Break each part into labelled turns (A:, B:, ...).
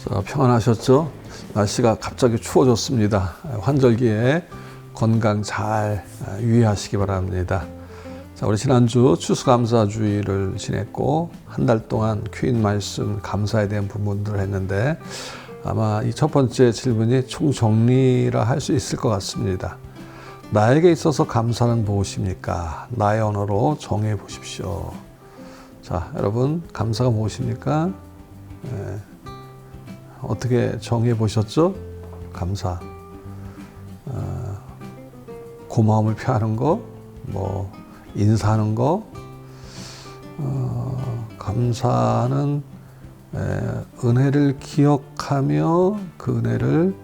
A: 자, 평안하셨죠? 날씨가 갑자기 추워졌습니다. 환절기에 건강 잘 유의하시기 바랍니다. 자, 우리 지난주 추수감사주의를 지냈고 한 달 동안 큐인 말씀 감사에 대한 부분들을 했는데 아마 이 첫 번째 질문이 총정리라 할 수 있을 것 같습니다. 나에게 있어서 감사는 무엇입니까? 나의 언어로 정해 보십시오. 자, 여러분 감사가 무엇입니까? 어떻게 정해 보셨죠? 감사. 고마움을 표하는 거, 뭐 인사하는 거. 감사는 은혜를 기억하며 그 은혜를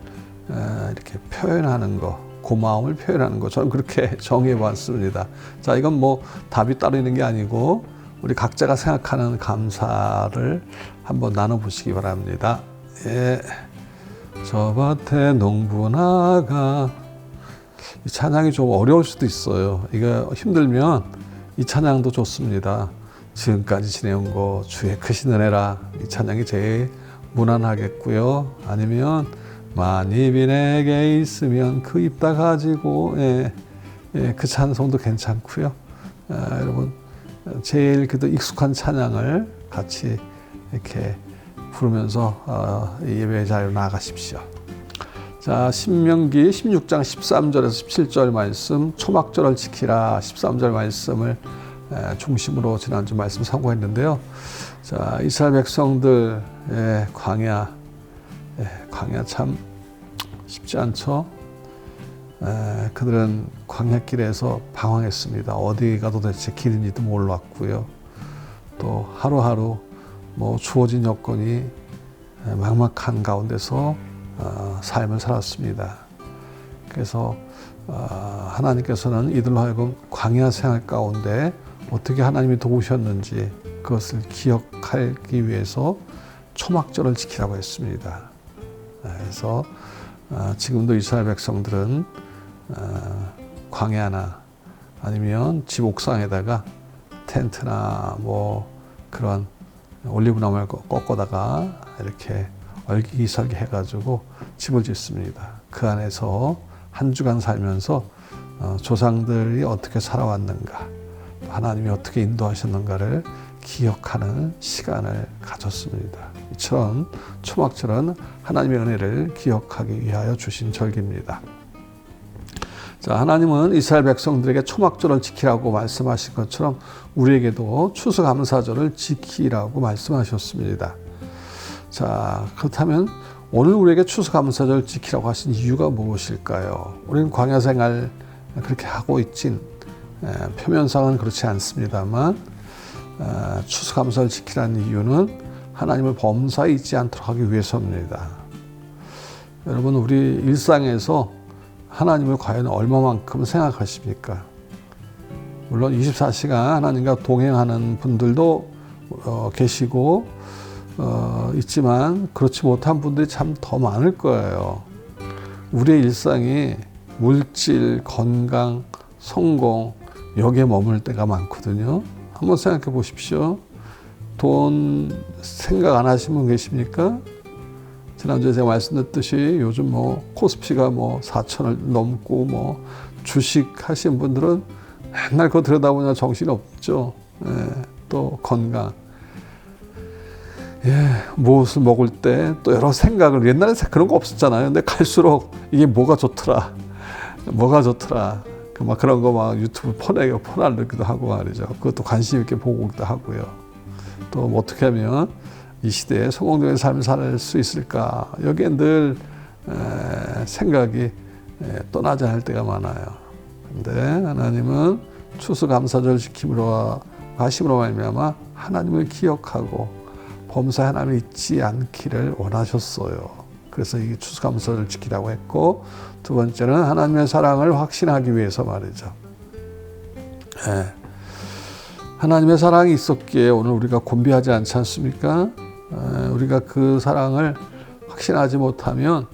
A: 이렇게 표현하는 거, 고마움을 표현하는 거. 저는 그렇게 정해 봤습니다. 자, 이건 뭐 답이 따로 있는 게 아니고 우리 각자가 생각하는 감사를 한번 나눠 보시기 바랍니다. 예, 저 밭에 농부나가. 이 찬양이 좀 어려울 수도 있어요. 이거 힘들면 이 찬양도 좋습니다. 지금까지 지내온 거 주의 크신 은혜라. 이 찬양이 제일 무난하겠고요. 아니면 만입이 내게 있으면 그 입 다 가지고, 그 찬송도 괜찮고요. 여러분 제일 그래도 익숙한 찬양을 같이 이렇게 부르면서 예배 자리로 나가십시오. 자, 신명기 16장 13절에서 17절 말씀, 초막절을 지키라 13절 말씀을 중심으로 지난주 말씀 상고했는데요. 자, 이스라엘 백성들의 광야 참 쉽지 않죠. 그들은 광야길에서 방황했습니다. 어디가 도대체 길인지도 몰랐고요. 또 하루하루 주어진 여건이 막막한 가운데서 삶을 살았습니다. 그래서 하나님께서는 이들로 하여금 광야 생활 가운데 어떻게 하나님이 도우셨는지 그것을 기억하기 위해서 초막절을 지키라고 했습니다. 그래서 지금도 이스라엘 백성들은 광야나 아니면 집 옥상에다가 텐트나 그런 올리브나무를 꺾어다가 이렇게 얼기설기 해가지고 집을 짓습니다. 그 안에서 한 주간 살면서 조상들이 어떻게 살아왔는가, 하나님이 어떻게 인도하셨는가를 기억하는 시간을 가졌습니다. 이처럼 초막절은 하나님의 은혜를 기억하기 위하여 주신 절기입니다. 자, 하나님은 이스라엘 백성들에게 초막절을 지키라고 말씀하신 것처럼 우리에게도 추수감사절을 지키라고 말씀하셨습니다. 자, 그렇다면 오늘 우리에게 추수감사절 지키라고 하신 이유가 무엇일까요? 우리는 광야생활 그렇게 하고 있진 표면상은 그렇지 않습니다만 추수감사를 지키라는 이유는 하나님을 범사에 잊지 않도록 하기 위해서입니다. 여러분, 우리 일상에서 하나님을 과연 얼마만큼 생각하십니까? 물론 24시간 하나님과 동행하는 분들도 계시고 있지만 그렇지 못한 분들이 참 더 많을 거예요. 우리의 일상이 물질, 건강, 성공 여기에 머물 때가 많거든요. 한번 생각해 보십시오. 돈 생각 안 하시는 분 계십니까? 지난주에 제가 말씀드렸듯이 요즘 코스피가 4,000을 넘고 주식 하시는 분들은 맨날 그거 들여다보냐 정신이 없죠. 또 건강. 무엇을 먹을 때 또 여러 생각을, 옛날에 그런 거 없었잖아요. 근데 갈수록 이게 뭐가 좋더라. 그런 거 유튜브 퍼나르기도 하고 말이죠. 그것도 관심 있게 보고도 하고요. 또 어떻게 하면 이 시대에 성공적인 삶을 살 수 있을까? 여기에 늘 생각이 떠나지 않을 때가 많아요. 근데 하나님은 추수감사절 지킴으로 하심으로 말미암아 하나님을 기억하고 범사에 하나님을 잊지 않기를 원하셨어요. 그래서 이 추수감사절을 지키라고 했고, 두 번째는 하나님의 사랑을 확신하기 위해서 말이죠. 하나님의 사랑이 있었기에 오늘 우리가 곤비하지 않지 않습니까? 우리가 그 사랑을 확신하지 못하면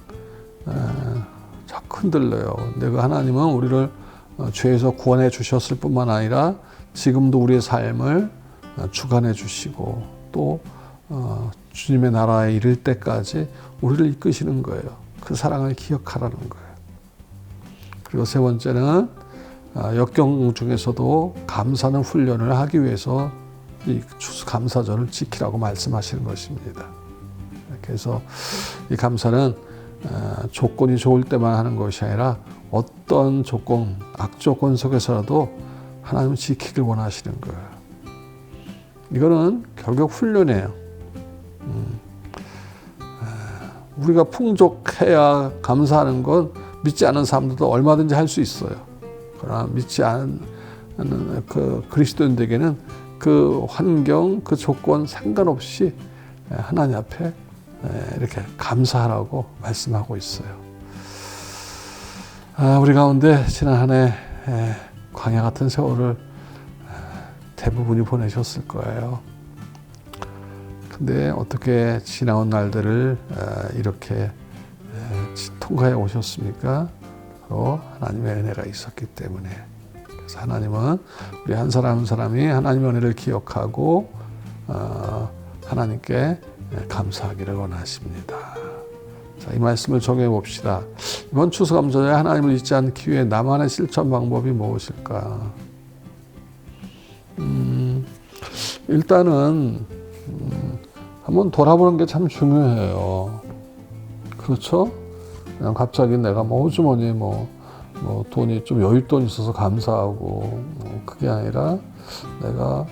A: 자꾸 흔들려요. 근데 그 하나님은 우리를 죄에서 구원해 주셨을 뿐만 아니라 지금도 우리의 삶을 주관해 주시고 또 주님의 나라에 이를 때까지 우리를 이끄시는 거예요. 그 사랑을 기억하라는 거예요. 그리고 세 번째는 역경 중에서도 감사는 훈련을 하기 위해서 이 추수감사절을 지키라고 말씀하시는 것입니다. 그래서 이 감사는 조건이 좋을 때만 하는 것이 아니라 어떤 조건, 악조건 속에서라도 하나님은 지키길 원하시는 거예요. 이거는 결국 훈련이에요. 우리가 풍족해야 감사하는 건 믿지 않는 사람들도 얼마든지 할 수 있어요. 그러나 믿지 않는 그 그리스도인들에게는 그 환경, 그 조건 상관없이 하나님 앞에 이렇게 감사하라고 말씀하고 있어요. 우리 가운데 지난 한 해 광야 같은 세월을 대부분이 보내셨을 거예요. 근데 어떻게 지나온 날들을 이렇게 통과해 오셨습니까? 바로 하나님의 은혜가 있었기 때문에. 그래서 하나님은 우리 한 사람 한 사람이 하나님의 은혜를 기억하고 하나님께 감사하기를 원하십니다. 자, 이 말씀을 정해 봅시다. 이번 추수감사절에 하나님을 잊지 않기 위해 나만의 실천 방법이 무엇일까? 일단은 한번 돌아보는 게 참 중요해요. 그렇죠? 그냥 갑자기 내가 호주머니에 돈이 좀 여윳돈 있어서 감사하고 그게 아니라 내가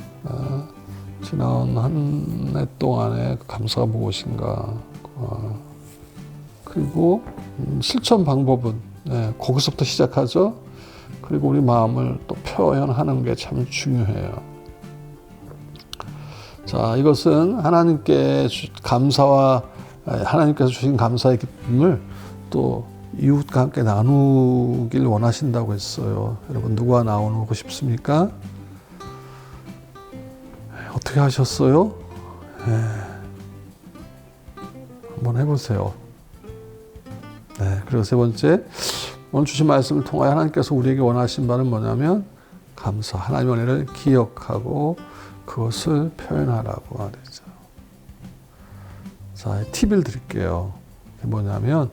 A: 지나온 한 해 동안의 감사가 무엇인가. 그리고 실천 방법은 거기서부터 시작하죠. 그리고 우리 마음을 또 표현하는 게 참 중요해요. 자, 이것은 하나님께 감사와 하나님께서 주신 감사의 기쁨을 또 이웃과 함께 나누길 원하신다고 했어요. 여러분 누가 나누고 싶습니까? 어떻게 하셨어요? 한번 해보세요. 그리고 세 번째, 오늘 주신 말씀을 통하여 하나님께서 우리에게 원하신 바는 뭐냐면 감사, 하나님의 은혜를 기억하고 그것을 표현하라고 말이죠. 자, 팁을 드릴게요. 그게 뭐냐면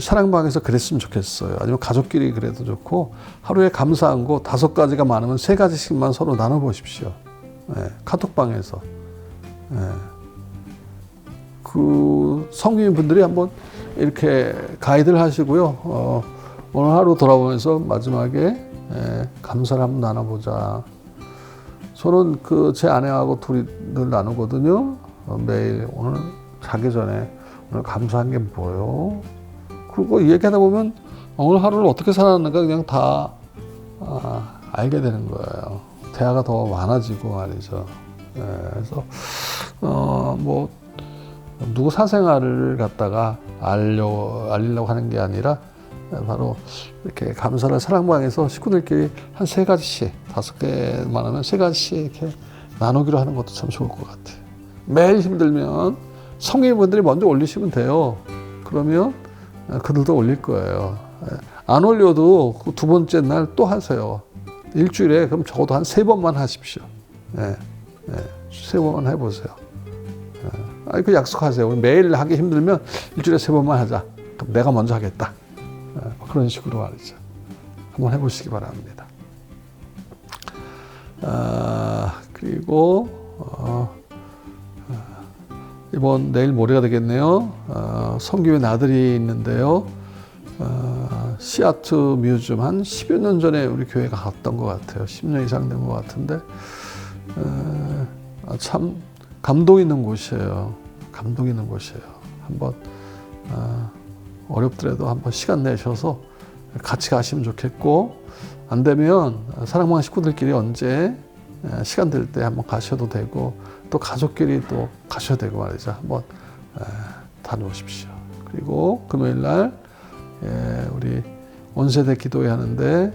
A: 사랑방에서 그랬으면 좋겠어요. 아니면 가족끼리 그래도 좋고 하루에 감사한 거 5가지가 많으면 3가지씩만 서로 나눠보십시오. 카톡방에서. 그 성인분들이 한번 이렇게 가이드를 하시고요. 오늘 하루 돌아보면서 마지막에 감사를 한번 나눠보자. 저는 제 아내하고 둘이 늘 나누거든요. 매일 오늘 자기 전에 오늘 감사한 게 뭐예요? 그리고 얘기하다 보면 오늘 하루를 어떻게 살았는가 그냥 다 알게 되는 거예요. 대화가 더 많아지고 말이죠. 그래서 누구 사생활을 갖다가 알리려고 하는 게 아니라 바로 이렇게 감사를 사랑방에서 식구들끼리 한 3가지씩, 5개 많으면 3가지씩 이렇게 나누기로 하는 것도 참 좋을 것 같아요. 매일 힘들면 성인분들이 먼저 올리시면 돼요. 그러면 그들도 올릴 거예요. 안 올려도 그 2번째 날 또 하세요. 일주일에 그럼 적어도 한 3번만 하십시오. 3번만 해보세요. 그 약속하세요. 매일 하기 힘들면 일주일에 3번만 하자. 그럼 내가 먼저 하겠다. 그런 식으로 말이죠. 한번 해보시기 바랍니다. 그리고 내일 모레가 되겠네요. 성교회 나들이 있는데요. 시아트 뮤지엄 한 10여 년 전에 우리 교회가 갔던 것 같아요. 10년 이상 된 것 같은데 참 감동 있는 곳이에요. 감동 있는 곳이에요. 한번 어렵더라도 한번 시간 내셔서 같이 가시면 좋겠고, 안 되면 사랑방 식구들끼리 언제 시간 될 때 한번 가셔도 되고, 또 가족끼리 또 가셔도 되고 말이죠. 한번 다녀오십시오. 그리고 금요일 날 우리 온세대 기도회 하는데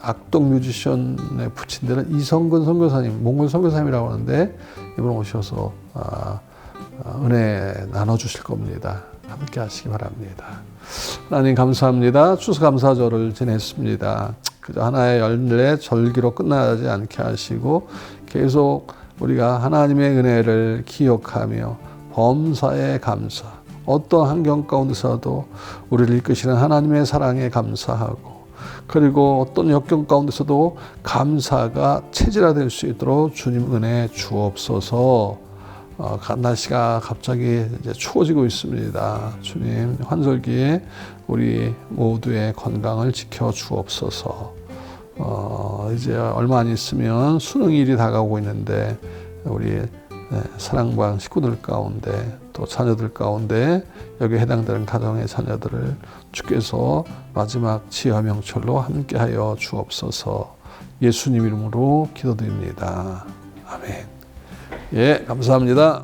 A: 악동 뮤지션에 붙인 데는 이성근 선교사님, 몽골 선교사님이라고 하는데 이번 오셔서 은혜 나눠주실 겁니다. 함께 하시기 바랍니다. 하나님 감사합니다. 추수감사절을 지냈습니다. 그저 하나의 연례 절기로 끝나지 않게 하시고 계속 우리가 하나님의 은혜를 기억하며 범사에 감사, 어떤 환경 가운데서도 우리를 이끄시는 하나님의 사랑에 감사하고, 그리고 어떤 역경 가운데서도 감사가 체질화될 수 있도록 주님 은혜 주옵소서. 날씨가 갑자기 이제 추워지고 있습니다. 주님 환절기에 우리 모두의 건강을 지켜 주옵소서. 이제 얼마 안 있으면 수능일이 다가오고 있는데 우리 사랑방 식구들 가운데 또 자녀들 가운데 여기에 해당되는 가정의 자녀들을 주께서 마지막 지혜와 명철로 함께하여 주옵소서. 예수님 이름으로 기도드립니다. 아멘. 예, 감사합니다.